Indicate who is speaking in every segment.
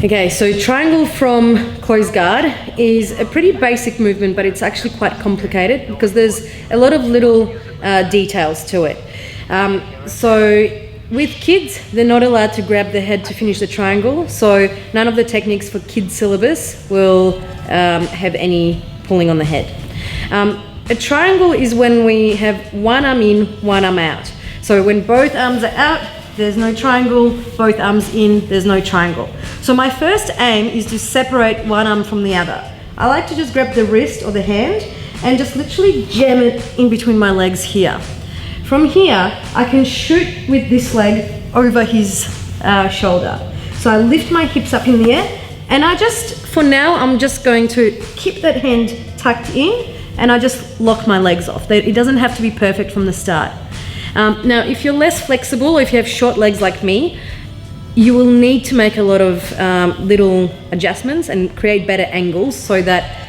Speaker 1: Okay, so triangle from closed guard is a pretty basic movement, but it's actually quite complicated because there's a lot of little details to it. So with kids, they're not allowed to grab the head to finish the triangle, so none of the techniques for kids syllabus will have any pulling on the head. A triangle is when we have one arm in, one arm out. So when both arms are out, there's no triangle, both arms in, there's no triangle. So my first aim is to separate one arm from the other. I like to just grab the wrist or the hand and just literally jam it in between my legs here. From here, I can shoot with this leg over his shoulder. So I lift my hips up in the air and for now, I'm just going to keep that hand tucked in and I just lock my legs off. It doesn't have to be perfect from the start. Now, if you're less flexible or if you have short legs like me, you will need to make a lot of little adjustments and create better angles so that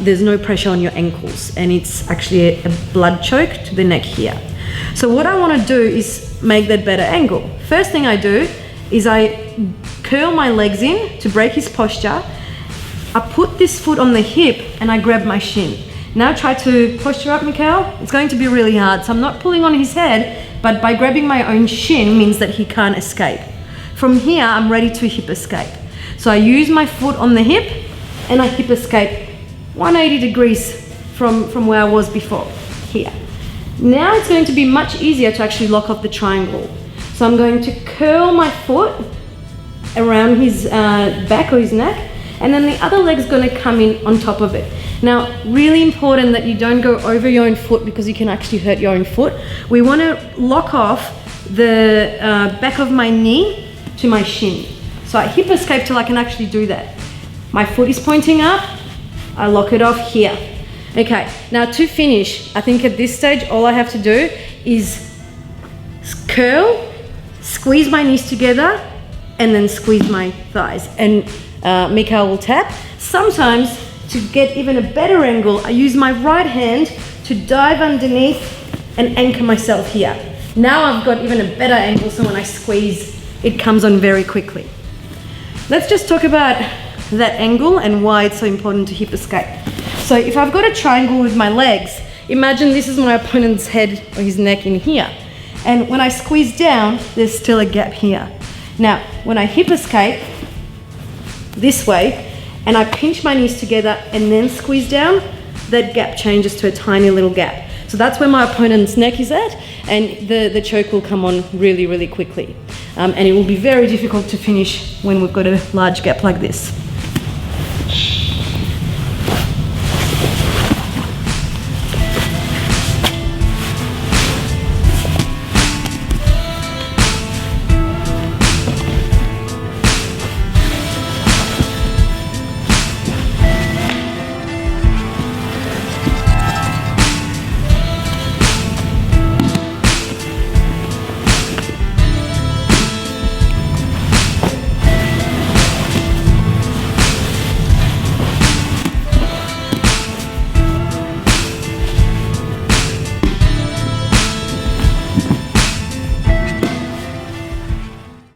Speaker 1: there's no pressure on your ankles and it's actually a blood choke to the neck here. So what I want to do is make that better angle. First thing I do is I curl my legs in to break his posture. I put this foot on the hip and I grab my shin. Now try to posture up, Mikael. It's going to be really hard. So I'm not pulling on his head, but by grabbing my own shin means that he can't escape. From here, I'm ready to hip escape. So I use my foot on the hip and I hip escape 180 degrees from where I was before, here. Now it's going to be much easier to actually lock off the triangle. So I'm going to curl my foot around his back or his neck, and then the other leg's going to come in on top of it. Now, really important that you don't go over your own foot because you can actually hurt your own foot. We want to lock off the back of my knee to my shin. So I hip escape till I can actually do that. My foot is pointing up, I lock it off here. Okay, now to finish, I think at this stage, all I have to do is curl, squeeze my knees together, and then squeeze my thighs. And Mikael will tap. Sometimes, to get even a better angle, I use my right hand to dive underneath and anchor myself here. Now I've got even a better angle, so when I squeeze, it comes on very quickly. Let's just talk about that angle and why it's so important to hip escape. So if I've got a triangle with my legs, imagine this is my opponent's head or his neck in here. And when I squeeze down, there's still a gap here. Now, when I hip escape this way, and I pinch my knees together and then squeeze down, that gap changes to a tiny little gap. So that's where my opponent's neck is at, and the choke will come on really, really quickly. And it will be very difficult to finish when we've got a large gap like this.